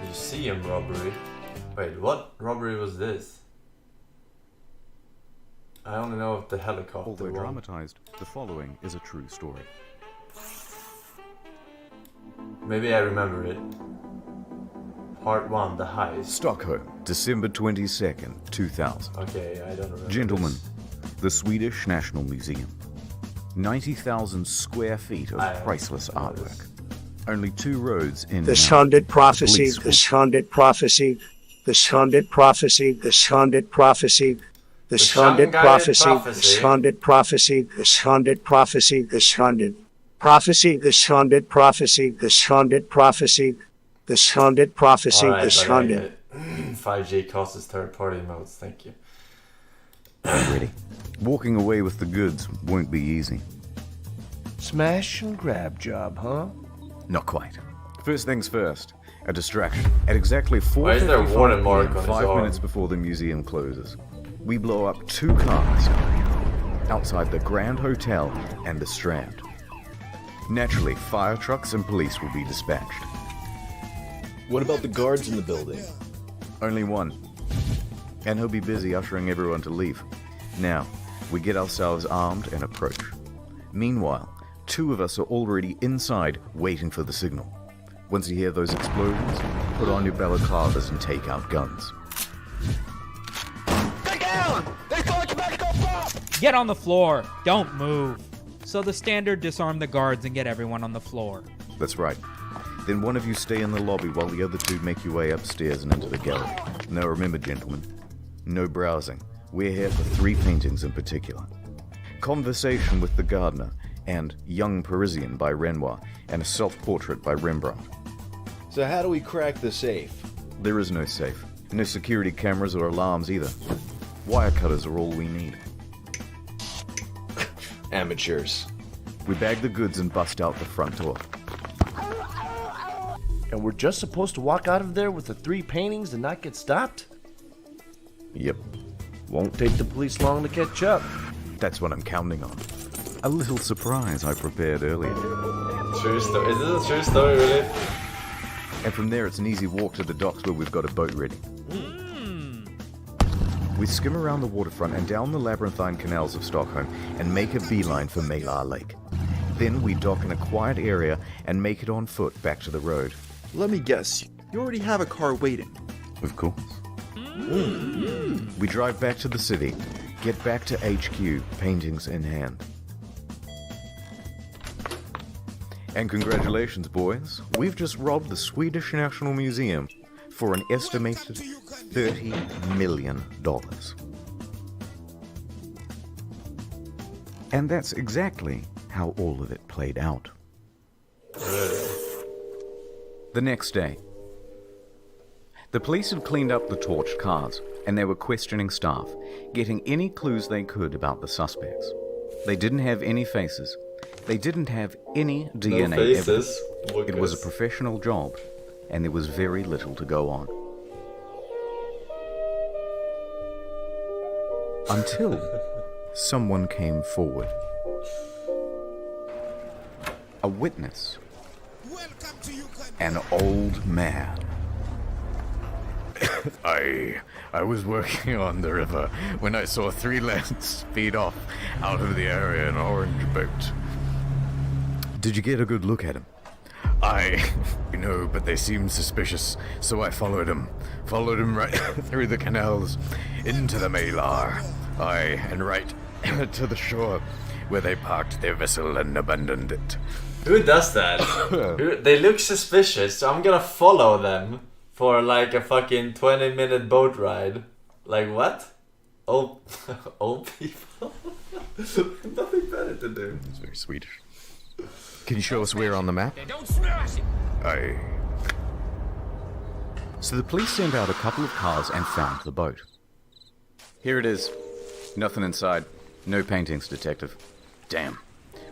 Museum robbery. Wait, what robbery was this? I only know of the helicopter. Although one. dramatized, the following is a true story. Maybe I remember it. Part 1, the heist. Stockholm, December 22nd, 2000. Okay, I don't remember. Gentlemen, this. the Swedish National Museum. 90,000 square feet of priceless artwork. Only 2 roads in the Sundance prophecy, the Sundance prophecy, the Sundance prophecy, the Sundance prophecy, the Sundance prophecy, the Sundance prophecy, the Sundance prophecy, the Sundance prophecy, the Sundance prophecy, the Sundance prophecy, the Sundance prophecy, the Sundance. 5G causes third-party modes. Thank you. Ready. Walking away with the goods won't be easy. Smash and grab job, huh? Not quite. First things first, a distraction. At exactly Why is there a warning 4:55 mark p.m., on his 5 arm? minutes before the museum closes, we blow up 2 cars outside the Grand Hotel and the Strand. Naturally, fire trucks and police will be dispatched. What about the guards in the building? Only one. And he'll be busy ushering everyone to leave. Now, we get ourselves armed and approach. Meanwhile, 2 of us are already inside waiting for the signal. Once you hear those explosions, put on your balaclavas and take out guns. Get down! They thought you better go pop! Get on the floor! Don't move! So the standard disarm the guards and get everyone on the floor. That's right. Then one of you stay in the lobby while the other 2 make your way upstairs and into the gallery. Now remember, gentlemen, no browsing. We're here for 3 paintings in particular. Conversation with the Gardener, and Young Parisian by Renoir, and a self-portrait by Rembrandt. So how do we crack the safe? There is no safe. No security cameras or alarms either. Wire cutters are all we need. Amateurs. We bag the goods and bust out the front door. And we're just supposed to walk out of there with the 3 paintings and not get stopped? Yep. Won't take the police long to catch up. That's what I'm counting on. A little surprise I prepared earlier. True story. Is this a true story, really? And from there it's an easy walk to the docks where we've got a boat ready. We skim around the waterfront and down the labyrinthine canals of Stockholm and make a beeline for Mälar Lake. Then we dock in a quiet area and make it on foot back to the road. Let me guess, you already have a car waiting. Of course. We drive back to the city, get back to HQ, paintings in hand. And congratulations, boys. We've just robbed the Swedish National Museum for an estimated $30 million. And that's exactly how all of it played out. The next day, the police had cleaned up the torched cars, and they were questioning staff, getting any clues they could about the suspects. They didn't have any faces. They didn't have any DNA evidence. It was a professional job, and there was very little to go on. Until someone came forward. A witness. An old man. I was working on the river when I saw 3 lads speed off out of the area in an orange boat. Did you get a good look at him? No, but they seemed suspicious, so I followed him right through the canals into the Mälar. And right to the shore where they parked their vessel and abandoned it. Who does that? They look suspicious, so I'm gonna follow them for like a fucking 20-minute boat ride. Like what? Old people? Nothing better to do. It's very Swedish. Can you show us where on the map? So the police sent out a couple of cars and found the boat. Here it is. Nothing inside. No paintings, detective. Damn.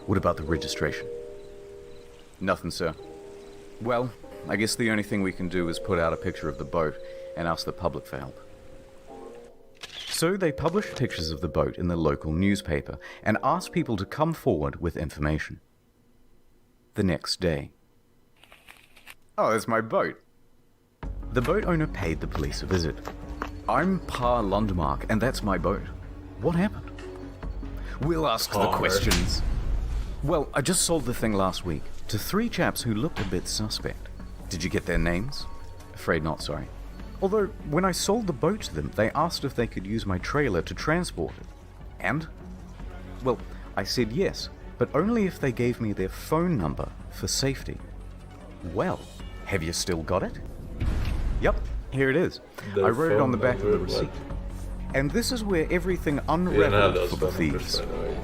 What about the registration? Nothing, sir. Well, I guess the only thing we can do is put out a picture of the boat and ask the public for help. So they published pictures of the boat in the local newspaper and asked people to come forward with information. The next day. Oh, that's my boat. The boat owner paid the police a visit. I'm Pa Lundmark, and that's my boat. What happened? We'll ask the questions. Well, I just sold the thing last week to 3 chaps who looked a bit suspect. Did you get their names? Afraid not, sorry. Although, when I sold the boat to them, they asked if they could use my trailer to transport it. And? Well, I said yes, but only if they gave me their phone number for safety. Well, have you still got it? Yep, here it is. I wrote it on the back of the receipt. And this is where everything unraveled for the thieves.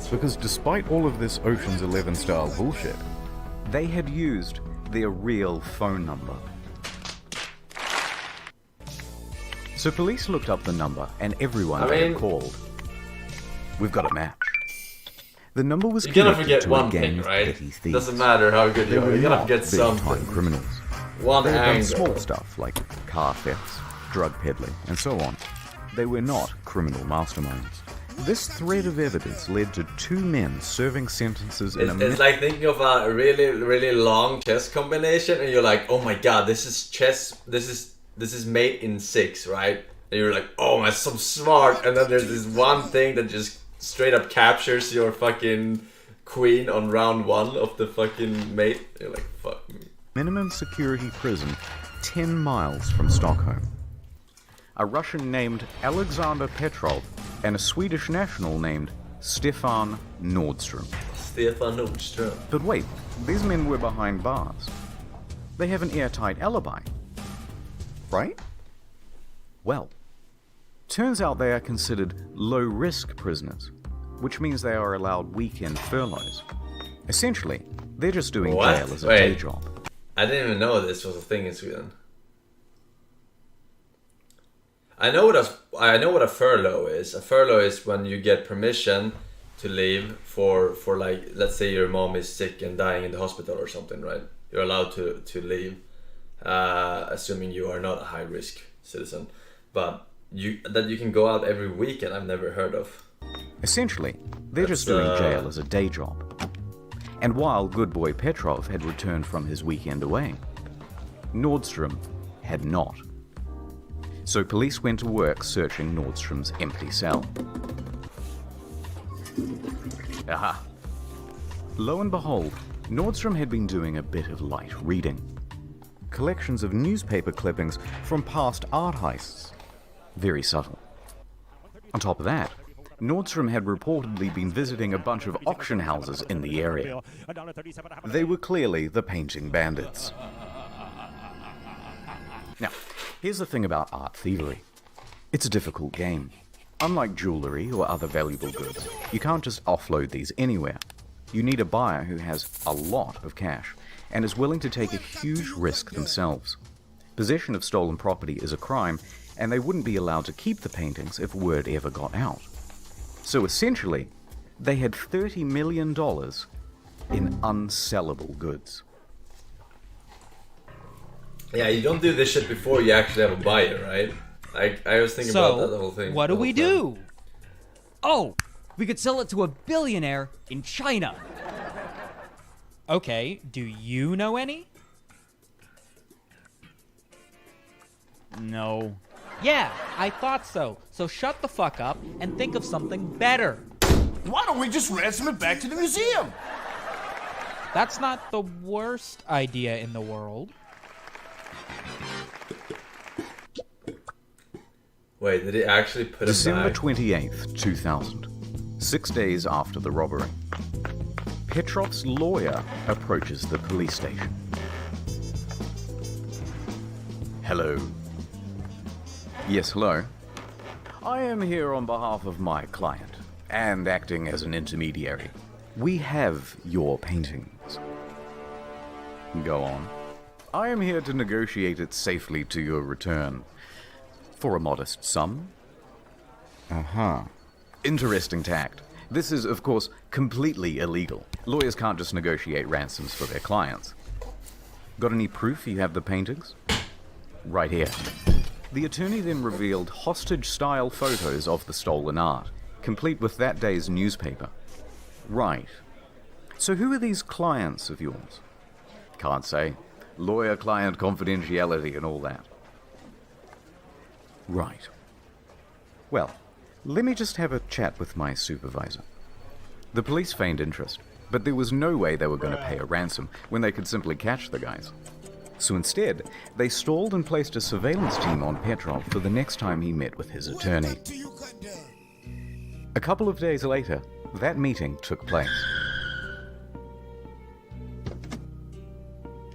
Because despite all of this Ocean's 11 style bullshit, they had used their real phone number. So police looked up the number and everyone had called. We've got a match. The number was you're gonna connected forget to one a gang thing, of right? petty thieves. Doesn't matter how good you are, you're gonna forget something. Big-time criminals. One They had done angle. small stuff like car thefts, drug peddling, and so on. They were not criminal masterminds. This thread of evidence led to 2 men serving sentences in It's like thinking of a really, really long chess combination, and you're like, oh my god, this is chess. This is mate in 6, right? And you're like, oh, I'm so smart. And then there's this one thing that just straight up captures your fucking queen on round 1 of the fucking mate. You're like, fuck me. minimum security prison 10 miles from Stockholm. A Russian named Alexander Petrov and a Swedish national named Stefan Nordstrom. Stefan Nordström. But wait, these men were behind bars. They have an airtight alibi. Right? Well, turns out they are considered low-risk prisoners, which means they are allowed weekend furloughs. Essentially, they're just doing jail as a day job. I didn't even know this was a thing in Sweden. I know what a furlough is. A furlough is when you get permission to leave for like, let's say your mom is sick and dying in the hospital or something, right? You're allowed to leave, assuming you are not a high risk citizen. But you can go out every weekend, I've never heard of. Essentially, they're just doing jail as a day job. And while good boy Petrov had returned from his weekend away, Nordstrom had not. So police went to work searching Nordstrom's empty cell. Aha! Lo and behold, Nordstrom had been doing a bit of light reading. Collections of newspaper clippings from past art heists. Very subtle. On top of that, Nordstrom had reportedly been visiting a bunch of auction houses in the area. They were clearly the painting bandits. Now, here's the thing about art thievery. It's a difficult game. Unlike jewelry or other valuable goods, you can't just offload these anywhere. You need a buyer who has a lot of cash and is willing to take a huge risk themselves. Possession of stolen property is a crime, and they wouldn't be allowed to keep the paintings if word ever got out. So essentially, they had $30 million in unsellable goods. Yeah, you don't do this shit before you actually have a buyer, right? I was thinking about that whole thing. So, what do we do? Oh, we could sell it to a billionaire in China. Okay, do you know any? No. Yeah, I thought so. So shut the fuck up and think of something better. Why don't we just ransom it back to the museum? That's not the worst idea in the world. Wait, did he actually put it December back? 28th, 2000. 6 days after the robbery. Petrov's lawyer approaches the police station. Hello. Yes, hello. I am here on behalf of my client, and acting as an intermediary. We have your paintings. Go on. I am here to negotiate it safely to your return. For a modest sum? Uh-huh. Interesting tact. This is, of course, completely illegal. Lawyers can't just negotiate ransoms for their clients. Got any proof you have the paintings? Right here. The attorney then revealed hostage-style photos of the stolen art, complete with that day's newspaper. Right. So who are these clients of yours? Can't say. Lawyer-client confidentiality and all that. Right. Well, let me just have a chat with my supervisor. The police feigned interest, but there was no way they were going to pay a ransom when they could simply catch the guys. So instead, they stalled and placed a surveillance team on Petrov for the next time he met with his attorney. A couple of days later, that meeting took place.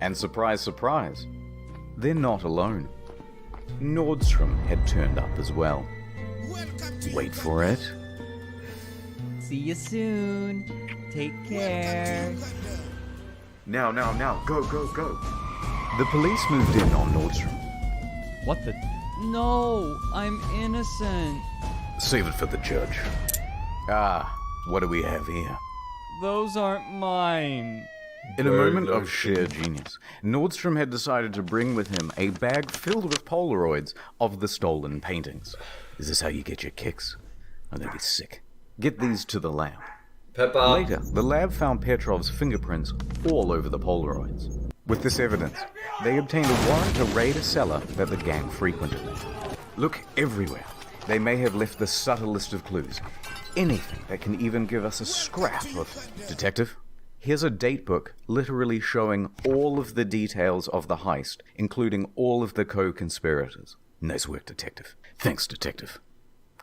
And surprise, surprise, they're not alone. Nordstrom had turned up as well. Wait for it. See you soon. Take care. Now, go, go, go. The police moved in on Nordstrom. What the? No, I'm innocent. Save it for the judge. Ah, what do we have here? Those aren't mine. In a moment of sheer genius, Nordstrom had decided to bring with him a bag filled with Polaroids of the stolen paintings. Is this how you get your kicks? I'm gonna be sick. Get these to the lab. Pepper. Later, the lab found Petrov's fingerprints all over the Polaroids. With this evidence, they obtained a warrant to raid a cellar that the gang frequented. Look everywhere. They may have left the subtlest of clues. Anything that can even give us a scrap of... Detective? Here's a datebook literally showing all of the details of the heist, including all of the co-conspirators. Nice work, Detective. Thanks, Detective.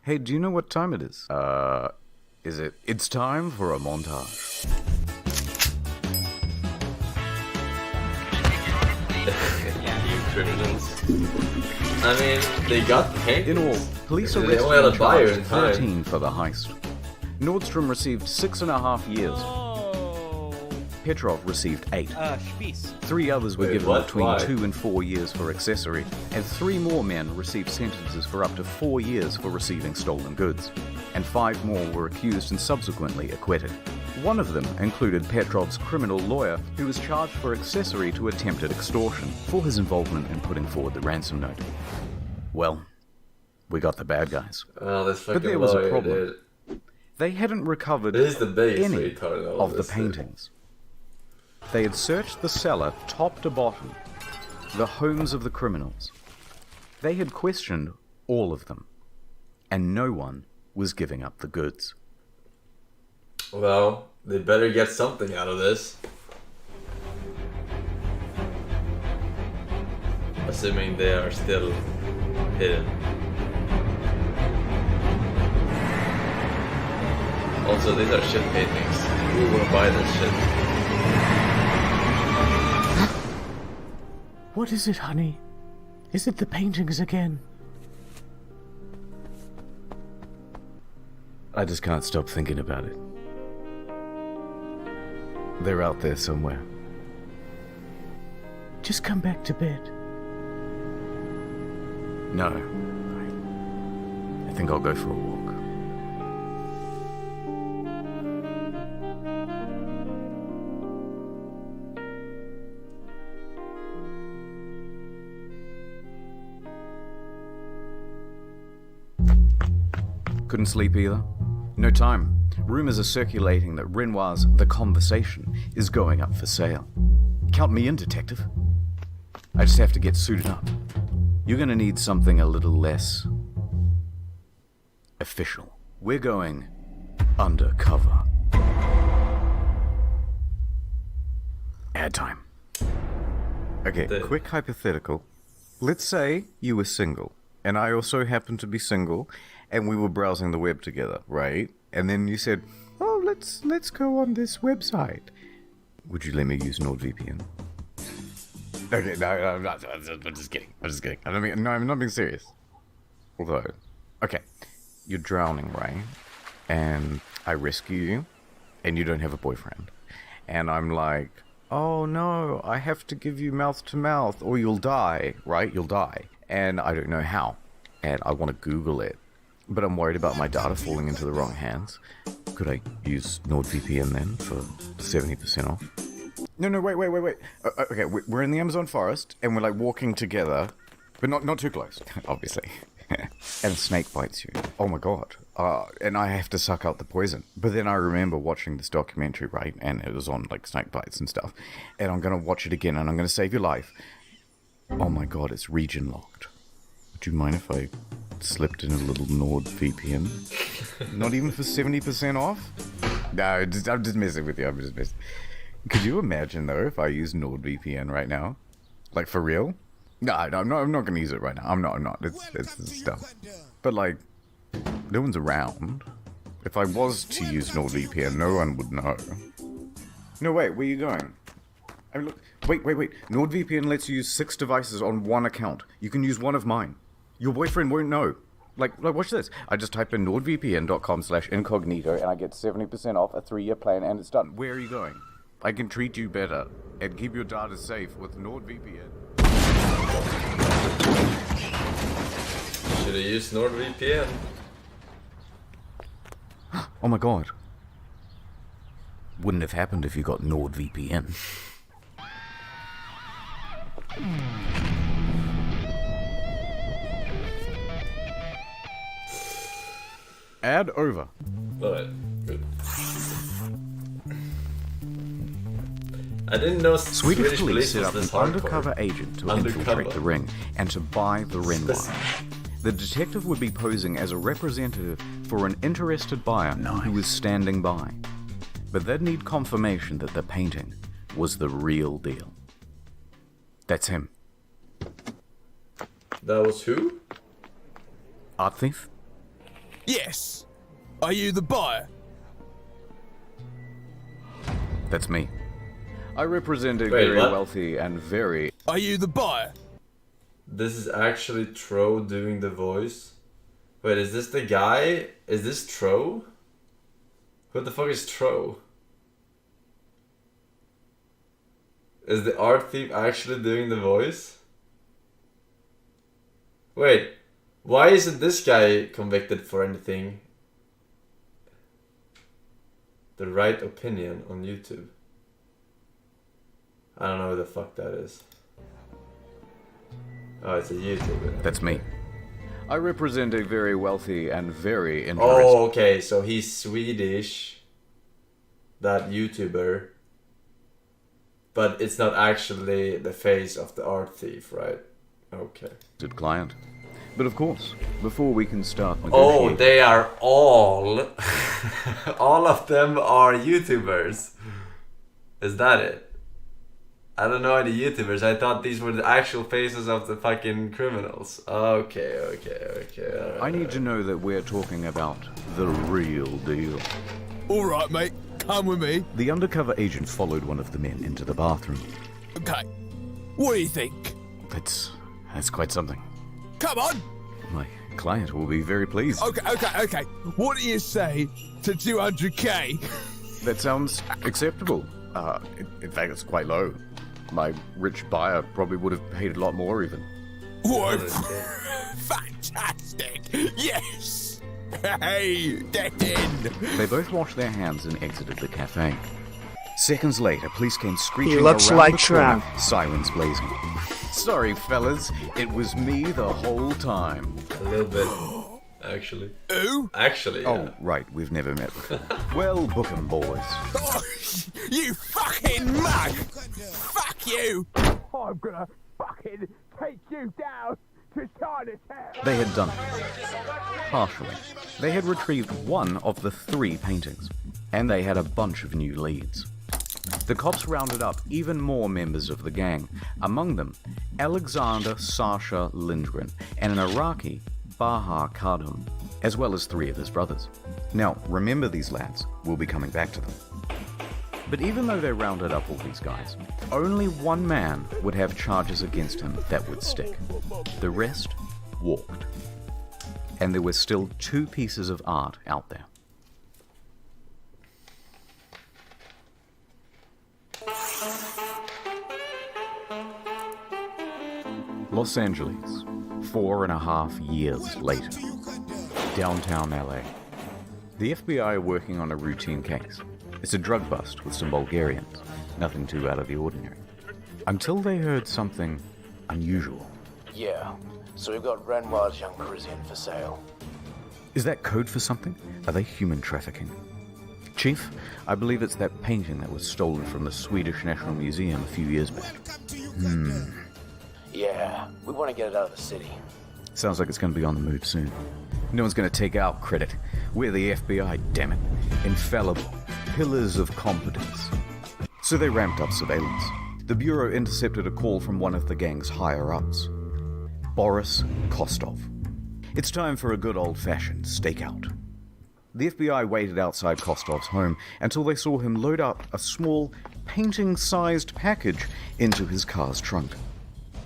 Hey, do you know what time it is? Is it... It's time for a montage. I mean, they got paid. In all, police They arrested only had a and buyer charged in time. 13 for the heist. Nordstrom received 6.5 years. Petrov received 8. Spieß. 3 others were Wait, given what? between Why? 2 and 4 years for accessory, and 3 more men received sentences for up to 4 years for receiving stolen goods, and 5 more were accused and subsequently acquitted. One of them included Petrov's criminal lawyer, who was charged for accessory to attempted extortion for his involvement in putting forward the ransom note. Well, we got the bad guys. Oh, this fucking But there was a lawyer, problem. dude. They hadn't recovered This is the biggest any retard in all of the this, dude. paintings. They had searched the cellar top to bottom, the homes of the criminals. They had questioned all of them, and no one was giving up the goods. Well, they better get something out of this. Assuming they are still hidden. Also, these are shit paintings. Who will buy this shit? What is it, honey? Is it the paintings again? I just can't stop thinking about it. They're out there somewhere. Just come back to bed. No. I think I'll go for a walk. Couldn't sleep either. No time. Rumors are circulating that Renoir's The Conversation is going up for sale. Count me in, detective. I just have to get suited up. You're gonna need something a little less official. We're going undercover. Ad time. Okay, quick hypothetical. Let's say you were single, and I also happen to be single, and we were browsing the web together, right? And then you said, "Oh, let's go on this website." Would you let me use NordVPN? Okay, no, I'm not. I'm just kidding. I'm not being serious. Although, okay, you're drowning, right? And I rescue you, and you don't have a boyfriend. And I'm like, oh no, I have to give you mouth to mouth, or you'll die, right? You'll die. And I don't know how. And I want to Google it. But I'm worried about my data falling into the wrong hands. Could I use NordVPN then for 70% off? No, wait. Okay, we're in the Amazon forest, and we're like walking together, but not too close, obviously. And a snake bites you. Oh my god. And I have to suck out the poison. But then I remember watching this documentary, right? And it was on like snake bites and stuff. And I'm gonna watch it again, and I'm gonna save your life. Oh my god, it's region locked. Do you mind if I slipped in a little NordVPN? Not even for 70% off? No, I'm just messing with you. I'm just messing. Could you imagine, though, if I use NordVPN right now? Like, for real? No, I'm not going to use it right now. I'm not. It's stuff. But, like, no one's around. If I was to use NordVPN, no one would know. No, wait, where are you going? I mean, look, wait. NordVPN lets you use 6 devices on one account. You can use one of mine. Your boyfriend won't know. Like, watch this. I just type in nordvpn.com/incognito and I get 70% off a 3-year plan and it's done. Where are you going? I can treat you better and keep your data safe with NordVPN. Should have used NordVPN. Oh my god. Wouldn't have happened if you got NordVPN. Ad over. Alright, good. I didn't know Swedish police set up was an this hardcore. undercover agent to infiltrate the ring and to buy the Renoir. The detective would be posing as a representative for an interested buyer who was standing by. But they'd need confirmation that the painting was the real deal. That's him. That was who? Art thief? Yes. Are you the buyer? That's me. I represent a Wait, very what? wealthy and very... Are you the buyer? This is actually Tro doing the voice. Wait, is this the guy? Is this Tro? Who the fuck is Tro? Is the art thief actually doing the voice? Wait, why isn't this guy convicted for anything? The right opinion on YouTube. I don't know who the fuck that is. Oh, it's a YouTuber. That's me. I represent a very wealthy and very interesting... Oh, okay, so he's Swedish. That YouTuber. But it's not actually the face of the art thief, right? Okay. ...client. But of course, before we can start Oh, negotiating... they are all... all of them are YouTubers. Is that it? I don't know any YouTubers. I thought these were the actual faces of the fucking criminals. Okay. All right, I need to know that we're talking about the real deal. All right, mate. Come with me. The undercover agent followed one of the men into the bathroom. Okay. What do you think? That's quite something. Come on. My client will be very pleased. Okay. What do you say to 200k? That sounds acceptable. In fact, it's quite low. My rich buyer probably would have paid a lot more even. What? Fantastic. Yes. Hey, get in. They both washed their hands and exited the cafe. Seconds later, police came screeching He looks around like the corner, Trump. sirens blazing. Sorry, fellas, it was me the whole time. A little bit, actually. Who? Actually, yeah. Oh, right, we've never met before. Well, book 'em, boys. Oh, you fucking mug! Fuck you! I'm gonna fucking take you down to Chinatown! They had done it. Partially. They had retrieved one of the 3 paintings, and they had a bunch of new leads. The cops rounded up even more members of the gang, among them Alexander Sasha Lindgren and an Iraqi, Baha Kadhum, as well as 3 of his brothers. Now, remember these lads, we'll be coming back to them. But even though they rounded up all these guys, only one man would have charges against him that would stick. The rest walked. And there were still 2 pieces of art out there. Los Angeles, 4.5 years later. Downtown LA. The FBI are working on a routine case. It's a drug bust with some Bulgarians. Nothing too out of the ordinary. Until they heard something unusual. Yeah, so we've got Renoir's young Parisian for sale. Is that code for something? Are they human trafficking? Chief, I believe it's that painting that was stolen from the Swedish National Museum a few years back. Yeah, we want to get it out of the city. Sounds like it's going to be on the move soon. No one's going to take our credit. We're the FBI, damn it. Infallible. Pillars of competence. So they ramped up surveillance. The Bureau intercepted a call from one of the gang's higher-ups. Boris Kostov. It's time for a good old-fashioned stakeout. The FBI waited outside Kostov's home until they saw him load up a small, painting-sized package into his car's trunk.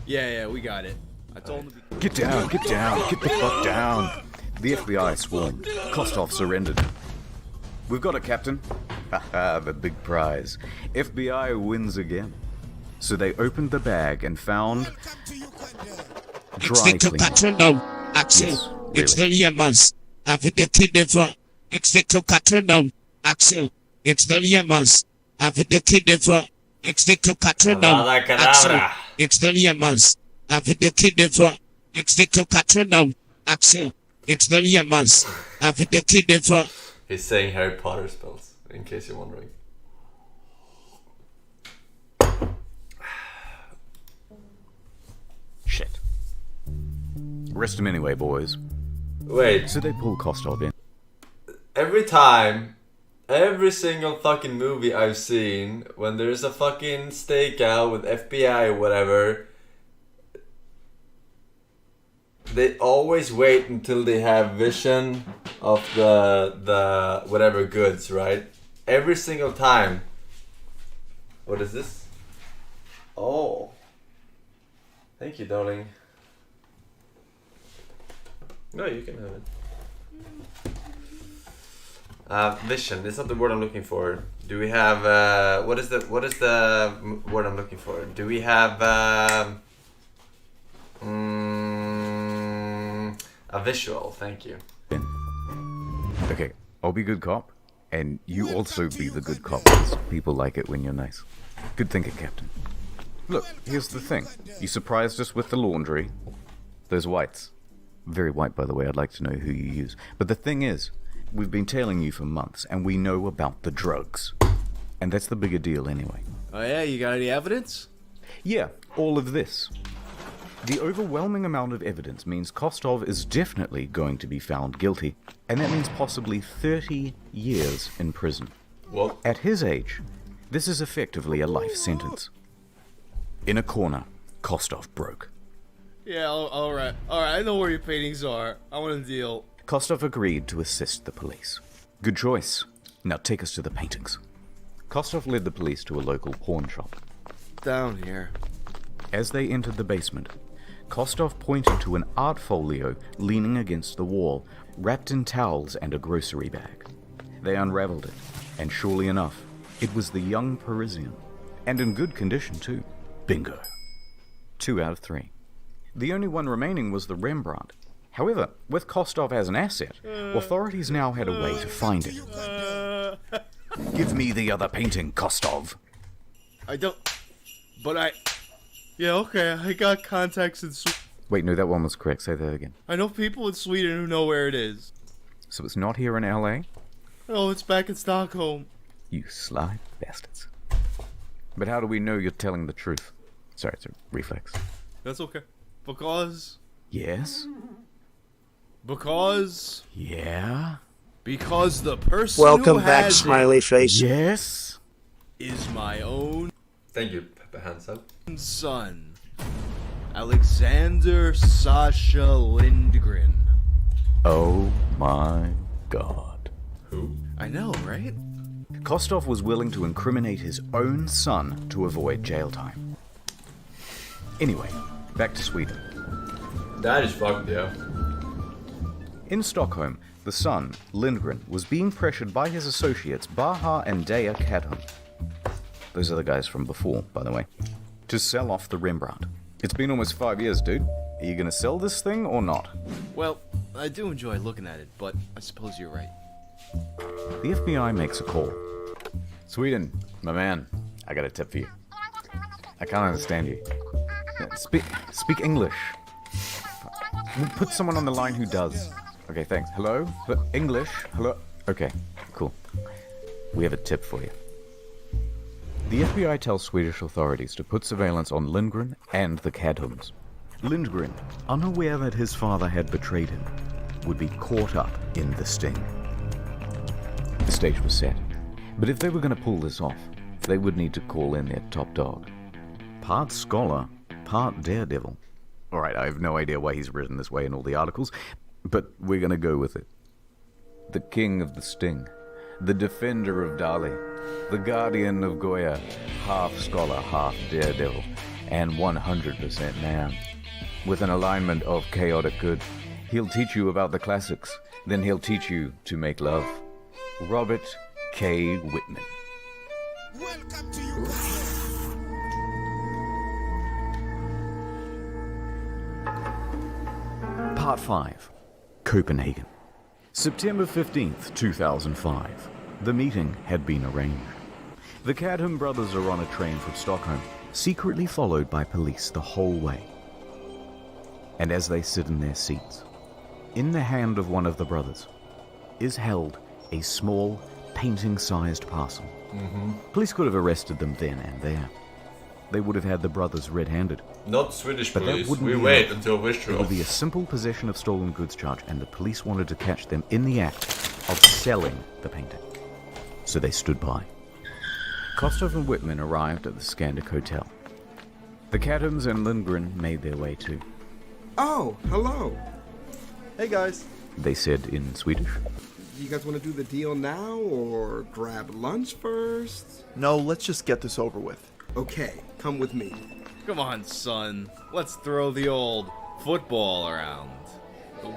Yeah, we got it. I told him to Get down, get the fuck down. The FBI swarmed. Kostov surrendered. We've got it, Captain. Haha, the big prize. FBI wins again. So they opened the bag and found dry cleaning. Axel, it's the Yemans. After the kidnapper, Executive Catronum. Axel, it's the Yemans. After the kidnapper, Executive Catronum. Axel, it's the Yemans. After the kidnapper, Executive Catronum. Axel, it's the Yemans. After the kidnapper. He's saying Harry Potter spells, in case you're wondering. Shit. Arrest him anyway, boys. Wait. So they pull Kostov in. Every single fucking movie I've seen, when there's a fucking stakeout with FBI or whatever, they always wait until they have vision of the whatever goods, right? Every single time. What is this? Oh. Thank you, darling. No, you can have it. Vision. It's not the word I'm looking for. Do we have what is the word I'm looking for? Do we have a visual? Thank you. Okay, I'll be good cop, and you also be the good cop, because people like it when you're nice. Good thinking, Captain. Look, here's the thing. You surprised us with the laundry. Those whites. Very white, by the way. I'd like to know who you use. But the thing is, we've been tailing you for months, and we know about the drugs. And that's the bigger deal anyway. Oh yeah, you got any evidence? Yeah, all of this. The overwhelming amount of evidence means Kostov is definitely going to be found guilty, and that means possibly 30 years in prison. What? At his age, this is effectively a life sentence. In a corner, Kostov broke. Yeah, alright, I know where your paintings are. I want a deal. Kostov agreed to assist the police. Good choice. Now take us to the paintings. Kostov led the police to a local pawn shop. Down here. As they entered the basement, Kostov pointed to an art folio leaning against the wall, wrapped in towels and a grocery bag. They unraveled it, and surely enough, it was the young Parisian. And in good condition, too. Bingo. 2 out of 3. The only one remaining was the Rembrandt. However, with Kostov as an asset, authorities now had a way to find it. Give me the other painting, Kostov. Yeah, okay, I got contacts in Sweden. Wait, no, that one was correct. Say that again. I know people in Sweden who know where it is. So it's not here in LA? No, it's back in Stockholm. You sly bastards. But how do we know you're telling the truth? Sorry, it's a reflex. That's okay. Because... Yes? Because... Yeah? Because the person Welcome who back, has smiley face. Yes? is my own... Thank you, Pepper Hands Up. ...son. Alexander Sasha Lindgren. Oh my god. Who? I know, right? Kostov was willing to incriminate his own son to avoid jail time. Anyway, back to Sweden. That is fucked, yeah. In Stockholm, the son, Lindgren, was being pressured by his associates Baha and Dea Kadham. Those are the guys from before, by the way. To sell off the Rembrandt. It's been almost 5 years, dude. Are you gonna sell this thing or not? Well, I do enjoy looking at it, but I suppose you're right. The FBI makes a call. Sweden, my man, I got a tip for you. I can't understand you. Speak English. We'll put someone on the line who does. Okay, thanks. Hello? English? Hello? Okay, cool. We have a tip for you. The FBI tells Swedish authorities to put surveillance on Lindgren and the Kadhums. Lindgren, unaware that his father had betrayed him, would be caught up in the sting. The stage was set, but if they were going to pull this off, they would need to call in their top dog. Part scholar, part daredevil. Alright, I have no idea why he's written this way in all the articles, but we're going to go with it. The king of the sting, the defender of Dali, the guardian of Goya, half scholar, half daredevil, and 100% man. With an alignment of chaotic good, he'll teach you about the classics, then he'll teach you to make love. Robert K. Whitman. Welcome to you. Part 5. Copenhagen. September 15th, 2005. The meeting had been arranged. The Cadham brothers are on a train from Stockholm, secretly followed by police the whole way. And as they sit in their seats, in the hand of one of the brothers is held a small, painting-sized parcel. Police could have arrested them then and there. They would have had the brothers red-handed. Not Swedish But that police. wouldn't We be wait enough. until wish It would be a draw. simple possession of stolen goods charge, and the police wanted to catch them in the act of selling the painting. So they stood by. Kostov and Whitman arrived at the Scandic Hotel. The Cadhams and Lindgren made their way too. Oh, hello. Hey guys. They said in Swedish. You guys want to do the deal now or grab lunch first? No, let's just get this over with. Okay, come with me. Come on, son. Let's throw the old football around.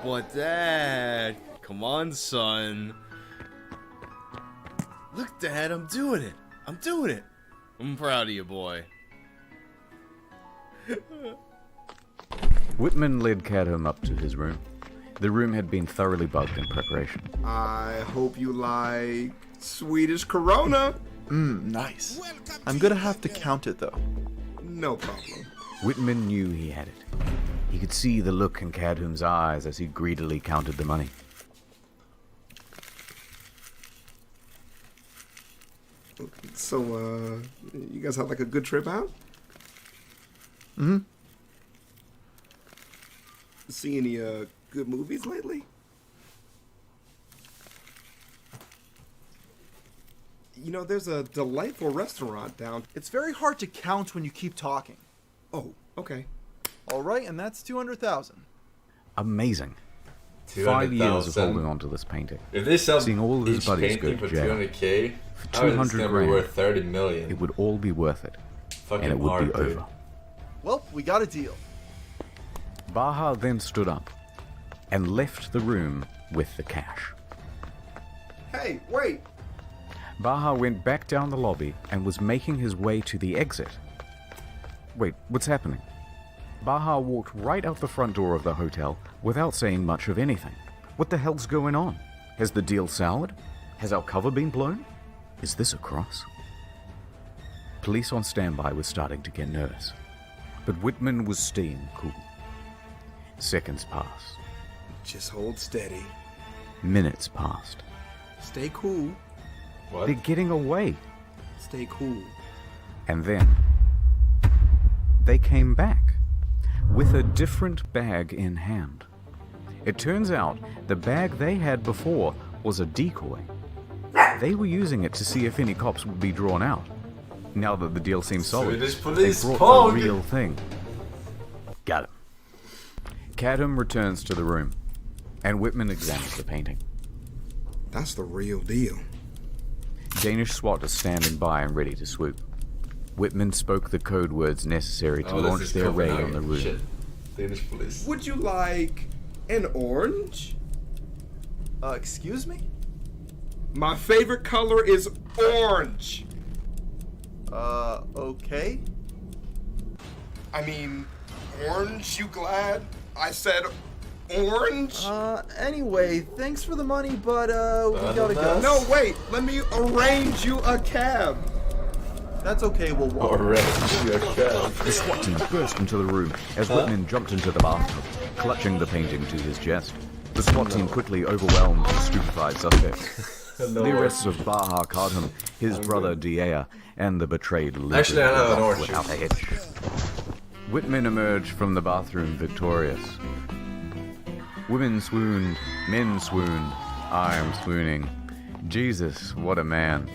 But Dad, come on, son. Look, Dad, I'm doing it. I'm doing it. I'm proud of you, boy. Whitman led Cadham up to his room. The room had been thoroughly bugged in preparation. I hope you like Swedish Corona. Nice. I'm gonna have to count it though. No problem. Whitman knew he had it. He could see the look in Cadham's eyes as he greedily counted the money. So, you guys had like a good trip out? See any, good movies lately? You know, there's a delightful restaurant down. It's very hard to count when you keep talking. Oh, okay. All right, and that's 200,000. Amazing. 5 years of holding on to this painting. If they sell Seeing all of his each buddies go painting to for jail. 200k, For how is this 200 gonna be grand, worth 30 million? it would all be worth it. Fucking And it would hard, be dude. over. Well, we got a deal. Baha then stood up and left the room with the cash. Hey, wait! Baha went back down the lobby and was making his way to the exit. Wait, what's happening? Baha walked right out the front door of the hotel without saying much of anything. What the hell's going on? Has the deal soured? Has our cover been blown? Is this a cross? Police on standby were starting to get nervous, but Whitman was staying cool. Seconds passed. Just hold steady. Minutes passed. Stay cool. What? They're getting away. Stay cool. And then they came back with a different bag in hand. It turns out the bag they had before was a decoy. They were using it to see if any cops would be drawn out. Now that the deal seemed solid, Swedish they police brought pog. the real thing. Got him. Cadham returns to the room, and Whitman examines the painting. That's the real deal. Danish SWAT is standing by and ready to swoop. Whitman spoke the code words necessary to Oh, this launch is their raid Copenhagen. on the room. Shit. Danish police. Would you like an orange? Excuse me? My favorite color is orange. Okay. I mean, orange, you glad? I said orange? Anyway, thanks for the money, but, we gotta go. No, wait, let me arrange you a cab. That's okay, we'll walk. Alright, your cab. The SWAT team burst into the room as Whitman jumped into the bathtub, clutching the painting to his chest. The SWAT team quickly overwhelmed the stupefied suspects. The arrests of Baha Kadham, his brother Diea, and the betrayed Lindgren Actually, I have an were off orange without a hitch. Whitman emerged from the bathroom victorious. Women swooned, men swooned, I am swooning. Jesus, what a man.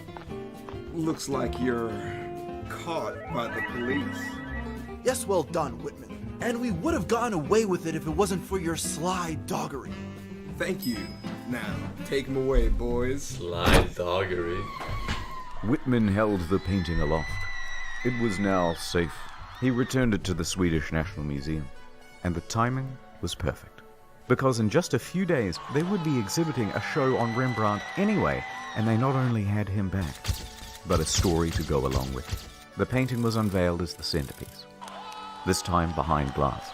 Looks like you're caught by the police. Yes, well done, Whitman. And we would have gotten away with it if it wasn't for your sly doggery. Thank you. Now, take him away, boys. Sly doggery. Whitman held the painting aloft. It was now safe. He returned it to the Swedish National Museum. And the timing was perfect. Because in just a few days, they would be exhibiting a show on Rembrandt anyway, and they not only had him back, but a story to go along with it. The painting was unveiled as the centerpiece, this time behind glass,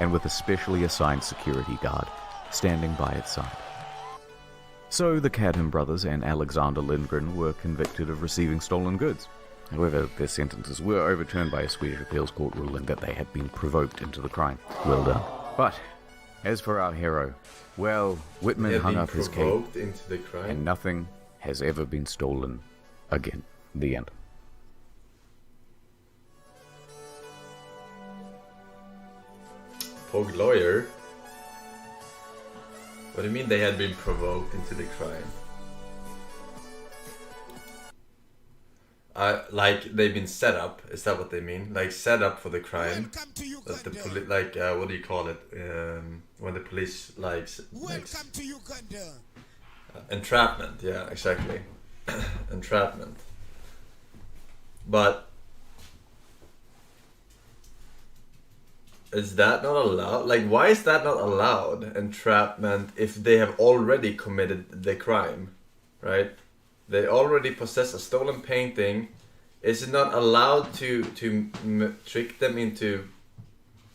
and with a specially assigned security guard standing by its side. So the Cadham brothers and Alexander Lindgren were convicted of receiving stolen goods. However, their sentences were overturned by a Swedish appeals court ruling that they had been provoked into the crime. Well done. But as for our hero, well, Whitman hung up his cape, into the crime. And nothing has ever been stolen again. The end. Pog lawyer? What do you mean they had been provoked into the crime? Like they've been set up. Is that what they mean? Like set up for the crime? That the what do you call it? When the police entrapment. Yeah, exactly. Entrapment. But is that not allowed? Like, why is that not allowed? Entrapment, if they have already committed the crime, right? They already possess a stolen painting. Is it not allowed to trick them into,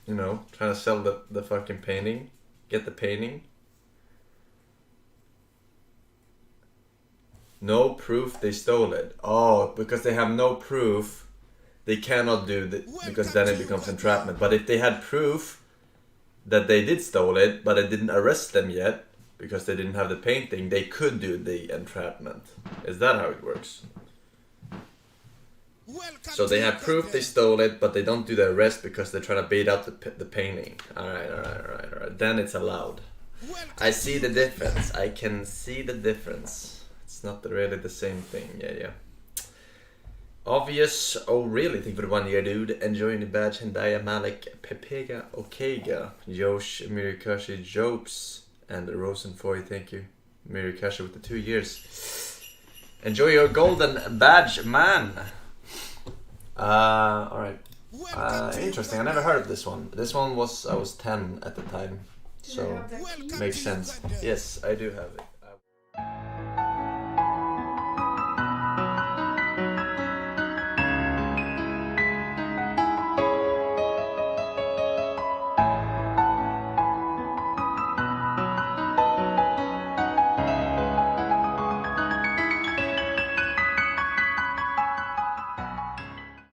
you know, trying to sell the fucking painting? Get the painting? No proof they stole it. Oh, because they have no proof, they cannot do that, because then it becomes entrapment. But if they had proof that they did stole it, but I didn't arrest them yet, because they didn't have the painting, they could do the entrapment. Is that how it works? So they have proof they stole it, but they don't do the arrest because they're trying to bait out the painting. Alright. Then it's allowed. I see the difference. I can see the difference. It's not really the same thing. Yeah. Obvious. Oh really? Thank you for the 1 year, dude. Enjoying the badge. Hendaya Malik Pepega Okega Josh Mirikashi Jopes and Rosenfoy. Thank you. Mirikashi with the 2 years. Enjoy your golden badge, man. Alright. Interesting. I never heard of this one. This one was, I was 10 at the time. So makes sense. Yes, I do have it.